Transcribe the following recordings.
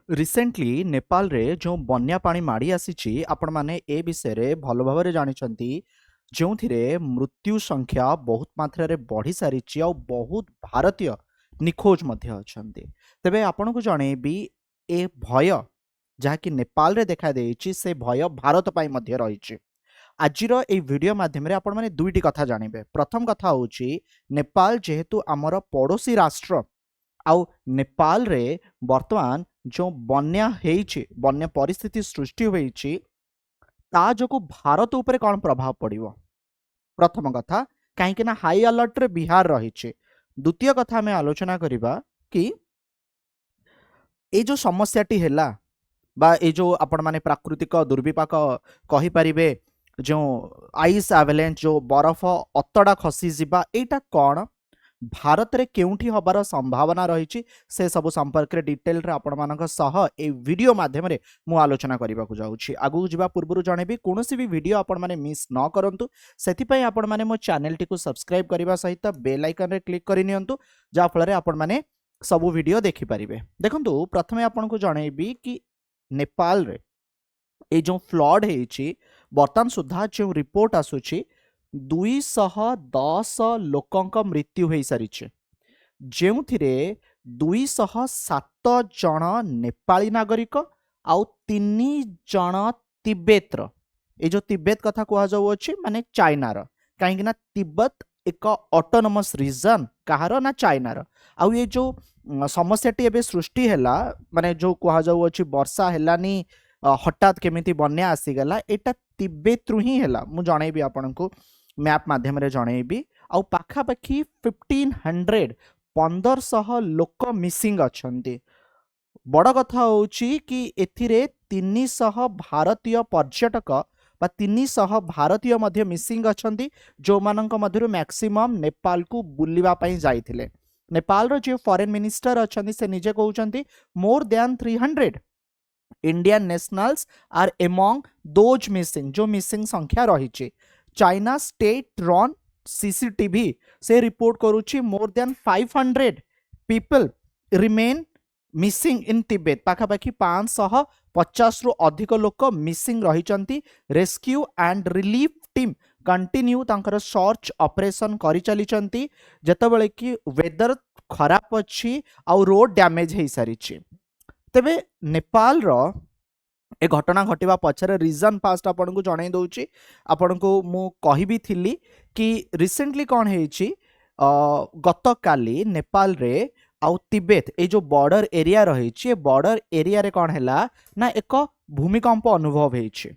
Recently Nepal रे जो बन्या पानी माड़ी आसीची आपण माने ए विषय रे भलो भाबरे जानिछंती जोंथिरे मृत्यु संख्या बहुत मात्रा रे बढ़ी सारिची और बहुत भारतीय निखोज मध्य अछंती। तेबे आपनको जणेबी ए भय जहाँकि नेपाल रे देखा देइची से भय भारत पाई मध्य रहिची। आजिर ए वीडियो माध्यम रे आपण माने दुईटी कथा जानिबे। प्रथम कथा होची नेपाल जेहेतु आमर पड़ोसी राष्ट्र आउ नेपाल रे वर्तमान जो बन्या हेइछि बन्या परिस्थिति सृष्टि होइछि ता जोगु भारत उपरे कौन प्रभाव पड़िबो। प्रथम कथा कहीं ना हाई अलर्ट रे बिहार रहिछि। द्वितीय कथा में आलोचना करिबा कि ए जो समस्याटी हैला बा ए जो आपण माने प्राकृतिक दुर्विपाक कहि परिबे जो आइस एवलेंच जो बरफ अतड़ा खसी जिबा एटा कौन भारत रे केउठी हबार संभावना रही से सब संपर्क रे डिटेल रे आपण मानक सह ए वीडियो माध्यम रे मु आलोचना करबा को जाउछि। आगु जिबा पूर्वरु जणेबी कोनोसी भी वीडियो आपण माने मिस न करंतु सेति पई आपण माने मो चैनल टी को सब्सक्राइब करबा सहित बेल आइकन रे क्लिक करि नियंतु जा फल रे आपण माने सब वीडियो देखि परिबे। देखंतु प्रथमे आपण को जणेबी कि नेपाल रे ए जो फ्लड हेछि वर्तमान सुधा जो रिपोर्ट आसुछि 210 लोकंक मृत्यु हो सारी जो 207 जन नेपाली नागरिक आउ 3 जन तिब्बतर ये जो तिब्बत कथा कहुच्छे माने चाइनार कहीं तिब्बत एक ऑटोनोमस रीजन कहार ना चाइनार आउ ये जो समस्याटी एबे सृष्टि हैला माने जो कहुच्छे वर्षा हैलानी हठात केमिति बन्या आसीगला एटा तिब्बत रु ही हैला। मु जणेबी आपनकु मैप माध्यम रे जणेबी आउ पाखापाखी 1500 लोक मिसिंग अछंती। बड़ कथा होची कि एथिरे 300 भारतीय पर्यटक बा 300 भारतीय मध्य मिसिंग अछंती जो मानक मध्यरु मैक्सिमम नेपाल को बुलिबा पई जाइथिले। नेपाल रो जे फॉरेन मिनिस्टर अछंती से निजे कहउचंती more than 300 Indian nationals are among those missing जो मिसिंग संख्या रही। चाइना स्टेट रन सीसीटीवी से रिपोर्ट करुच्ची more than 500 people remain missing in Tibet पाखापाखि 550 रु अधिक लोक मिसिंग रही। Rescue and relief team continue तांकर सर्च ऑपरेशन करि चली जेतेबेले कि वेदर खराब अच्छी आ रोड डैमेज हो सारी। तेबे नेपाल रो ए घटना घटिबा पछरे रीजन फास्ट आपन को जणाई दउची। आपन को मु कहि भी थिली कि रिसेंटली कोन हेची गत काली नेपाल रे आउ तिब्बत ए जो बॉर्डर एरिया रही बॉर्डर एरिया रे कोन हैला ना एक भूमिकंप अनुभव हेची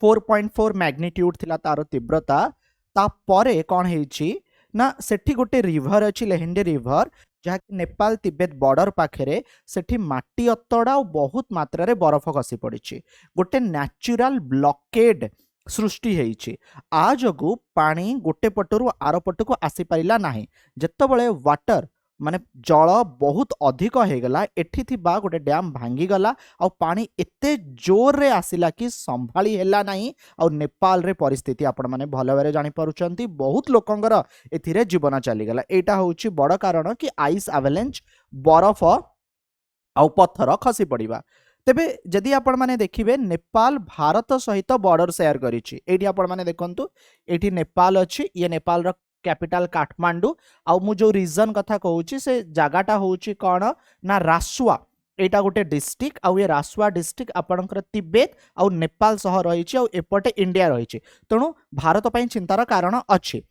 4.4 मैग्नीट्यूड थिला तार तीव्रता। ता परे कोन हेची ना सेठी गोटे रिवर अछि लेहेंडे रिवर जहाँ नेपाल तिब्बत बॉर्डर पाखे सेठी माटी अतड़ा और बहुत मात्रा रे बरफ खसी पड़ी गोटे नेचुरल ब्लॉकेड सृष्टि होइछि। आ जगु पानी गोटे पटरु आर पटको आसी पारिला नाही जेतेबेले वाटर माने जल बहुत अधिक हो गला एठी थिबा गोटे डैम भांगी गला और पानी एते जोर रे आसिला कि संभाली हैला नाही और नेपाल रे परिस्थिति आपण माने भलो भाबरे जानि पारुचंती बहुत लोकंगर एथिरे जीवन चली गला। एटा होउछि बड़ कारण कि आइस एवलेंच बरफ आउ पत्थर खसी पड़िबा। तेबे जदि आपण माने देखिबे नेपाल भारत सहित बॉर्डर शेयर करिछि। एठी आपण माने देखंतु एठी नेपाल अछि ये नेपाल रो कैपिटल काठमांडू आउ मु जो रीजन कथा कहूची से जगाटा होउची कौन ना रासुआ एटा गोटे डिस्ट्रिक्ट आउ ये रासुआ डिस्ट्रिक्ट आपणकर तिब्बत आउ नेपाल सह रही आउ एपटे इंडिया रही तेणु भारत पई चिंतार कारण अछि।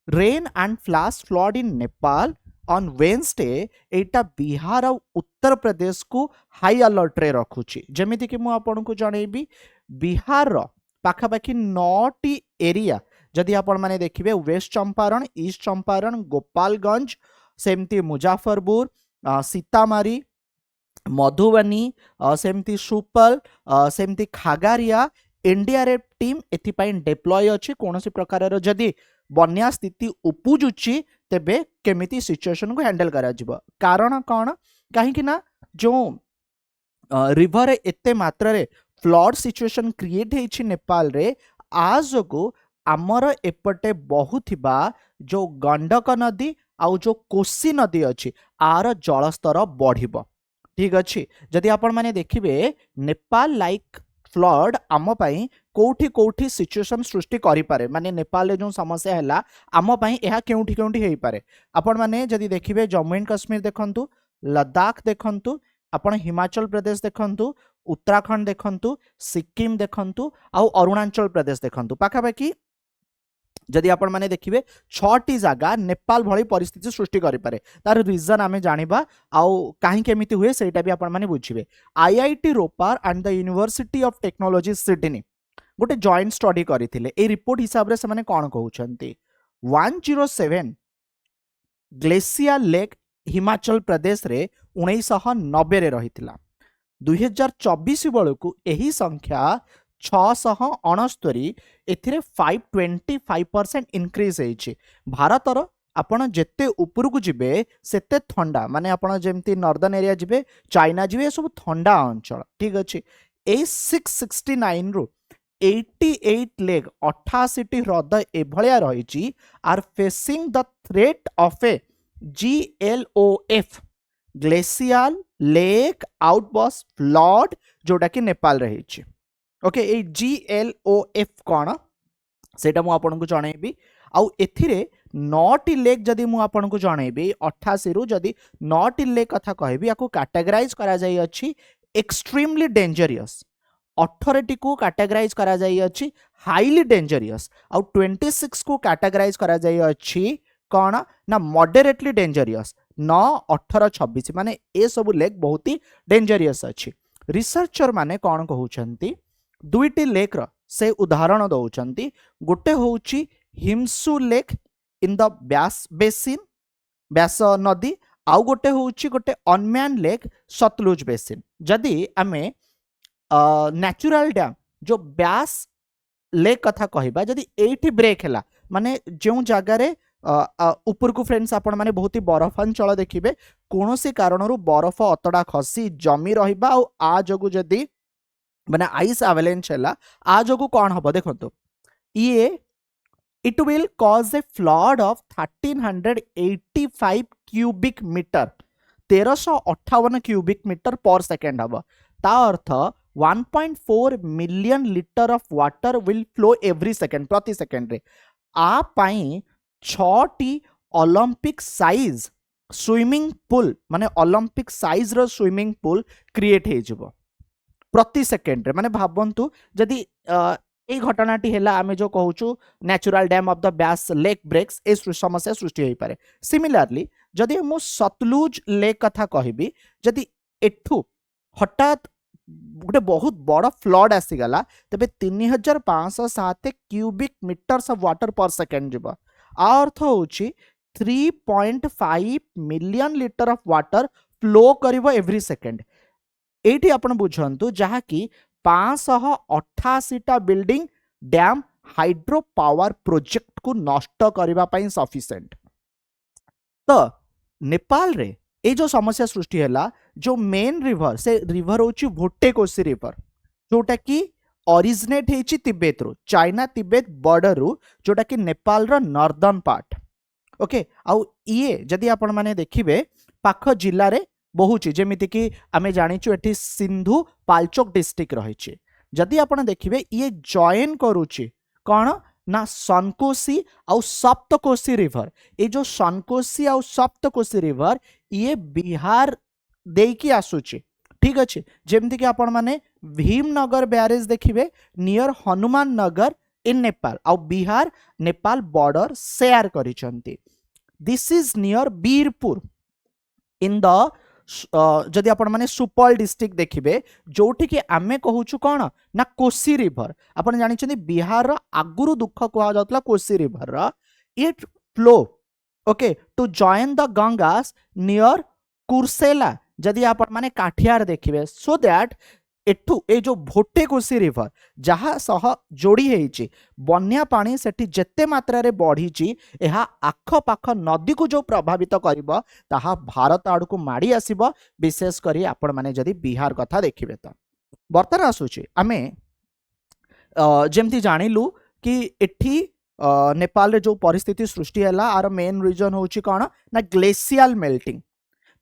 Rain and flash flood in Nepal on Wednesday एटा बिहार आउ उत्तर प्रदेश को हाई अलर्ट रे रखुची। जेमिति कि मु आपनको जणेबी बिहार रो पाखापाखि 9टी एरिया जदि आपण माने देखिबे वेस्ट चंपारण ईस्ट चंपारण गोपालगंज सेमती मुजफ्फरपुर सीतामारी मधुबनी सेमती सुपल सेमती खागारिया एनडीआरएफ टीम एथिपाई डिप्लॉय अछि। कोनोसी प्रकार जदि बन्या स्थिति उपुजुची तेबे केमिति सिचुएशन को हैंडल करा जिवो। कारण कोन काहे कि ना जो रिवर एते मात्रा रे फ्लड सिचुएशन क्रिएट हेछि नेपाल रे आज को आमर एपटे बहुथिबा जो गंडक नदी आउ जो कोसी नदी अछि आर जलस्तर बढ़िबो। ठीक अच्छे जदि आपण माने देखिबे नेपाल लाइक फ्लड आम पाई कोठी कोठी सिचुएशन सृष्टि करि पारे माने नेपाल जो समस्या हैला आम पाई एहा केउठी केउठी हेई पारे आपण माने जदि देखिबे जम्मू एंड कश्मीर देखंतु लद्दाख देखंतु आपण हिमाचल प्रदेश देखंतु उत्तराखंड देखंतु सिक्किम देखंतु आउ अरुणाचल प्रदेश देखंतु पाखापाखि जदि आपण माने देखिबे 6टी जगह नेपाल भली परिस्थिति सृष्टि करि पारे तार रीजन आमे जानिबा आउ काहे केमिति हुए सेटा भी आपण माने बुझिबे IIT Ropar and the university of technology Sydney गोटे जॉइंट स्टडी करथिले ए रिपोर्ट हिसाब रे से माने कोन कहउछंती 107 ग्लेशियर लेक हिमाचल प्रदेश रे 1990 रे रहितिला 2024 बेलू यही संख्या 669 एथिरे 525% इनक्रीज होइछि भारतर आपण जेते ऊपर को जिबे सेते ठंडा माने आपण जेमती नॉर्दर्न एरिया जिबे चाइना जिबे सब ठंडा अंचल ठीक अछि ए 669 रु 88 लेक 88 ह्रद एभलिया रहिछि are facing the threat of a GLOF glacial lake outburst flood जोटा कि नेपाल रही ओके ए GLOF कौन सेटा मु आपन को जणेबी आउ एथिरे 9टी लेक जदि मु आपन को जणेबी 88 रु जदि 9टी लेक कथा कहबी याको कैटेगराइज करा जाई अछि एक्सट्रीमली डेंजरियस 18टी को कैटेगराइज करा जाई अछि हाईली डेंजरियस आउ 26 को कैटेगराइज करा जाई अछि कौन ना मॉडरेटली डेंजरियस 9 18 26 माने ए सब लेक बहुत ही डेंजरियस अछि रिसर्चर माने कौन कहउछंती दुईटी लेक रो से उदाहरण दउछंती गोटे होउची हिमसू lake in the Beas basin Beas नदी आउ गोटे होउची गोटे अनम्यान लेक सतलुज बेसिन जदि आमे नेचुरल डैम जो ब्यास लेक कथा कहबा जदि एठी ब्रेक हैला माने जो जगह रे ऊपर को फ्रेंड्स आपण माने बहुत ही बरफ अंचल देखिबे कोनोसी कारणरू बरफ अतडा खसी जमी रहिबा आ आ जगु जदी माने आइस अवेलेंच हैला आ जगु कोन हबो देखंतो ये it will cause a flood of 1385 cubic metre 1358 cubic metre per second हबो ता अर्थ 1.4 million litre of water will flow every second प्रति सेकंड रे आ पाई 6टी ओलंपिक साइज स्विमिंग पूल माने ओलंपिक साइज रो स्विमिंग पूल क्रिएट हे जबो प्रति सेकंड रे माने भाबंतु जदि ए घटनाटी हैला आमे जो कहूचु natural dam of the Beas lake breaks ए समस्या सृष्टि होई पारे सिमिलरली जदि मु सतलुज लेक कथा कहबी जदि एठू हठात गोटे बहुत बड़ फ्लड आसीगला तबे 3507 cubic metres of water per second जबो अर्थ होची 3.5 million litre of water flow करिवो एवरी सेकंड एठी आपण बुझंतु जहा कि 588टा building dam hydro power project को नष्ट करबा पई सफिशिएंट तो नेपाल रे ए जो समस्या सृष्टि हैला जो मेन रिवर से रिवर होची भोटेकोसी रिवर जोटा कि ओरिजिनेट हेची तिब्बत रो चाइना तिब्बत बॉर्डर रो जोटा कि नेपाल रो नॉर्दर्न पार्ट ओके आउ ये जदि आपण माने देखिबे पाख जिल्ला रे बहुची जेमिति कि आमे जानिचु एठी सिंधु पाल्चोक डिस्ट्रिक्ट रहिछि जदि आपण देखिबे ये जॉइन करूची कोन ना सनकोसी आउ सप्तकोशी रिवर ए जो सनकोशी आउ सप्तकोशी रिवर ये बिहार देकी आसुची ठीक अच्छे जेमती कि आपण माने भीमनगर बैरेज देखिबे नियर हनुमान नगर इन नेपाल आउ बिहार नेपाल बॉर्डर शेयर करिसंती this is near Birpur in the जदि आपण माने सुपौल डिस्ट्रिक्ट देखिबे जोठी कि आमे कहूछु कोन ना कोसी रिवर आपण जानि छथि बिहार रो आगुरु दुख कोहा जातला कोसी रिवर रो it flow okay to join the Ganges near Kursela जदि आपण माने काठियार देखिबे सो दैट एठू ए जो भोटेकोशी रिवर जहा सह जोड़ी हेची बन्या पानी सेठी जेते मात्रा रे बढ़ीची एहा आख पाख नदी को जो प्रभावित करिवो ताहा भारत आड़ को माड़ी आसीबो विशेष करी आपण माने जदि बिहार कथा देखिबे त बर्तन आसुची आमे जेमती जानिलु कि एठी नेपाल रे जो परिस्थिति सृष्टि हैला आर मेन रीजन होची कोन ना ग्लेशियल मेल्टिंग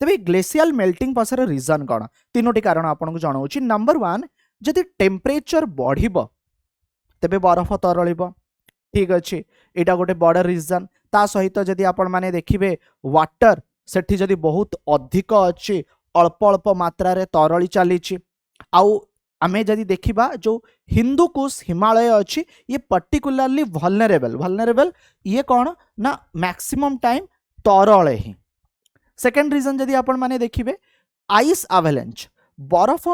तेबे ग्लेशियल मेल्टिंग पछर रीजन कौन तीनोटी कारण आपको जनाऊँ नंबर 1 जदि टेम्परेचर बढ़िबो तेबे बरफ तरलिबो ठीक अच्छे यहाँ गोटे बड़ रीजन ता सहित जदि आपण माने देखिबे वाटर सेठी जदि बहुत अधिक अच्छे अल्प अल्प मात्रा रे तरली चली आउ आमे जदि देखिबा जो हिंदुकुश हिमालय अच्छी ये पर्टिकुलरली वल्नरेबल ये कौन ना मैक्सिमम टाइम तरले ही सेकेंड रीजन जदि आपण माने देखिबे आइस आवेलेंच बरफ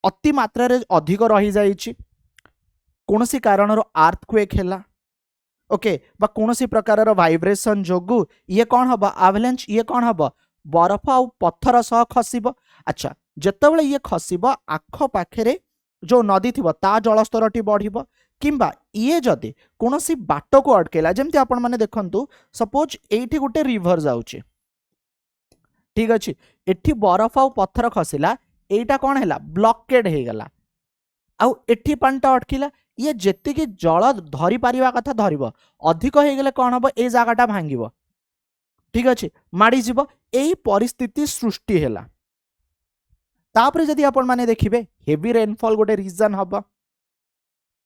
अति मात्रा रे अधिक रही जाइछि कोनोसी कारणर अर्थक्वेक हैला ओके बा कोनोसी प्रकार वाइब्रेशन जोगु ये कौन हबा आवेलेंच ये कौन हबा बरफ आ पत्थर सह खसिबो अच्छा जेतेबेले ये खसिबो आख पाखरे जो नदी थिबो ता जलस्तरटी बढ़िबो किंबा ये जदि कोनोसी बाट को अटकेला जेमति आपण माने देखंतु सपोज एठी गोटे रिवर जाउची ठीक अच्छे एठी बरफ आ पत्थर खसिला एटा कौन हैला ब्लॉकेड हे गला आउ एठी पांटा अटकिला ये जेतिकी जल धरी पारिबा कथा धरिबो अधिक हे गेले कौन हबो ए जागाटा भांगिबो ठीक अच्छे माड़ी जीवो एई परिस्थिति सृष्टि हैला तापरे जदि आपण माने देखिबे हेवी रेनफॉल गोटे रीजन हबो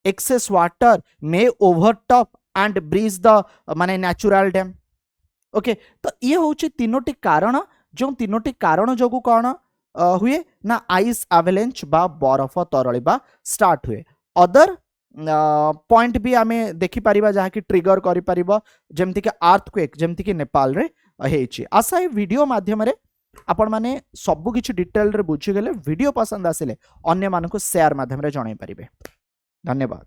excess water may overtop and breach the माने नेचुरल डैम ओके तो ये होची तीनोटी कारण जो तीनोटी कारण जोगु कौन हुए ना आइस आवेलेंच बा बरफ तरलिबा स्टार्ट हुए अदर पॉइंट भी आमे देखि परिबा जहा कि ट्रिगर करि परिबो जेमति कि अर्थक्वेक जेमति कि नेपाल रे हेछि आशा ए वीडियो माध्यम रे आपण माने सब किछि डिटेल रे बुझि गेले वीडियो पसंद आसिले अन्य मानको शेयर माध्यम रे जणाई परिबे धन्यवाद।